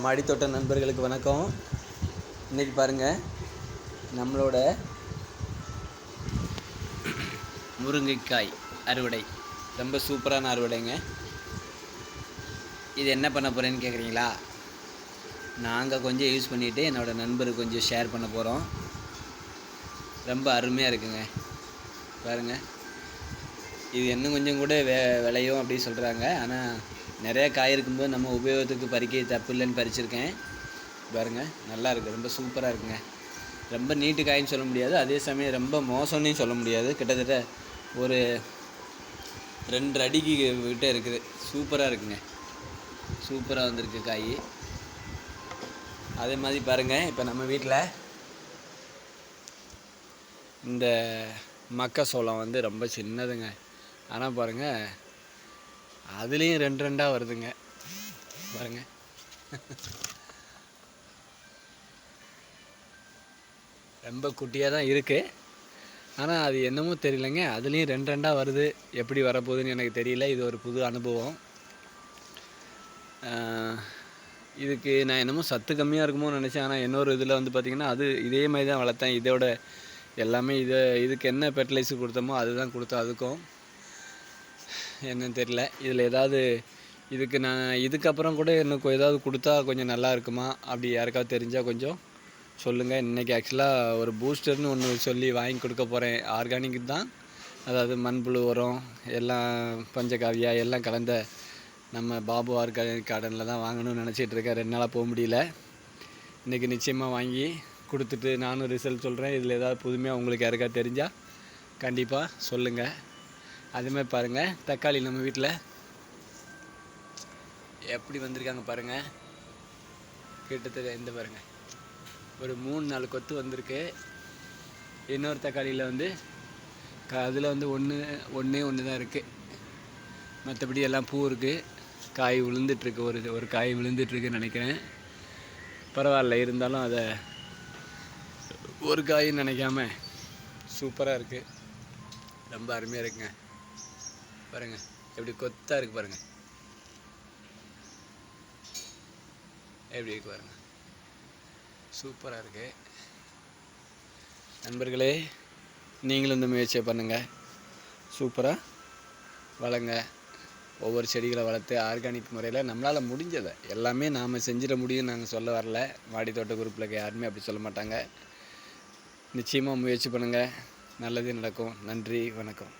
மாடித்தோட்ட நண்பர்களுக்கு வணக்கம். இன்றைக்கி பாருங்கள், நம்மளோட முருங்கைக்காய் அறுவடை ரொம்ப சூப்பரான அறுவடைங்க. இது என்ன பண்ண போகிறேன்னு கேட்குறீங்களா? நாங்கள் கொஞ்சம் யூஸ் பண்ணிவிட்டு என்னோடய நண்பருக்கு கொஞ்சம் ஷேர் பண்ண போகிறோம். ரொம்ப அருமையாக இருக்குங்க. பாருங்கள், இது இன்னும் கொஞ்சம் கூட விளையும் அப்படி சொல்கிறாங்க. ஆனால் நிறையா காய் இருக்கும்போது நம்ம உபயோகத்துக்கு பறிக்க தப்பு இல்லைன்னு பறிச்சிருக்கேன். பாருங்கள், நல்லா இருக்குது, ரொம்ப சூப்பராக இருக்குங்க. ரொம்ப நீட்டு காயின்னு சொல்ல முடியாது, அதே சமயம் ரொம்ப மோசம்னு சொல்ல முடியாது. கிட்டத்தட்ட ஒரு 2 அடிக்கு கிட்ட இருக்குது. சூப்பராக இருக்குங்க, சூப்பராக வந்திருக்கு காய். அதே மாதிரி பாருங்கள், இப்போ நம்ம வீட்டில் இந்த மக்காசோளம் வந்து ரொம்ப சின்னதுங்க. ஆனால் பாருங்கள், அதுலேயும் 2 வருதுங்க. பாருங்கள், ரொம்ப குட்டியாக தான் இருக்குது. ஆனால் அது என்னமோ தெரியலைங்க, அதுலேயும் 2 வருது. எப்படி வரப்போகுதுன்னு எனக்கு தெரியல. இது ஒரு புது அனுபவம். இதுக்கு நான் என்னமோ சத்து கம்மியாக இருக்குமோன்னு நினச்சேன். ஆனால் இன்னொரு இதில் வந்து பார்த்திங்கன்னா, அது இதே மாதிரி தான் வளர்த்தேன். இதோட எல்லாமே இதுக்கு என்ன ஃபெர்டிலைசர் கொடுத்தோமோ அதுதான் கொடுத்தோம். அதுக்கும் என்னன்னு தெரியல. இதில் ஏதாவது இதுக்கப்புறம் கூட எனக்கு ஏதாவது கொடுத்தா கொஞ்சம் நல்லா இருக்குமா, அப்படி யாருக்காவது தெரிஞ்சால் கொஞ்சம் சொல்லுங்கள். இன்றைக்கி ஆக்சுவலாக ஒரு பூஸ்டர்னு ஒன்று சொல்லி வாங்கி கொடுக்க போகிறேன். ஆர்கானிக் தான், அதாவது மண்புழு உரம் எல்லாம் பஞ்சகாவியா எல்லாம் கலந்த நம்ம பாபு ஆர்கானிக் கார்டனில் தான் வாங்கணும்னு நினச்சிட்டு இருக்கேன். 2 நாளாக போக முடியல. இன்றைக்கி நிச்சயமாக வாங்கி கொடுத்துட்டு நானும் ரிசல்ட் சொல்கிறேன். இதில் ஏதாவது புதுமையாக உங்களுக்கு யாருக்காவது தெரிஞ்சால் கண்டிப்பாக சொல்லுங்கள். அதுமாதிரி பாருங்கள், தக்காளி நம்ம வீட்டில் எப்படி வந்திருக்காங்க பாருங்கள். கிட்டத்தட்ட இந்த பாருங்கள், ஒரு 3-4 கொத்து வந்திருக்கு. இன்னொரு தக்காளியில் வந்து அதில் வந்து ஒன்றே தான் இருக்குது. மற்றபடி எல்லாம் பூ இருக்குது. காய் விழுந்துட்டுருக்கு. ஒரு காய் விழுந்துட்டுருக்குன்னு நினைக்கிறேன். பரவாயில்ல, இருந்தாலும் அதை ஒரு காயின்னு நினைக்காம சூப்பராக இருக்குது. ரொம்ப அருமையாக இருக்குங்க. பாருங்கள், எப்படி கொத்தாக இருக்குது பாருங்கள், எப்படி இருக்கு பாருங்கள், சூப்பராக இருக்குது. நண்பர்களே, நீங்களும் இந்த முயற்சியை பண்ணுங்கள். சூப்பராக வளங்க. ஒவ்வொரு செடிகளை வளர்த்து ஆர்கானிக் முறையில் நம்மளால் முடிஞ்சதை எல்லாமே நாம் செஞ்சிட முடியும்னு நாங்கள் சொல்ல வரல. மாடித்தோட்ட குரூப்பில் யாருமே அப்படி சொல்ல மாட்டாங்க. நிச்சயமாக முயற்சி பண்ணுங்கள், நல்லது நடக்கும். நன்றி, வணக்கம்.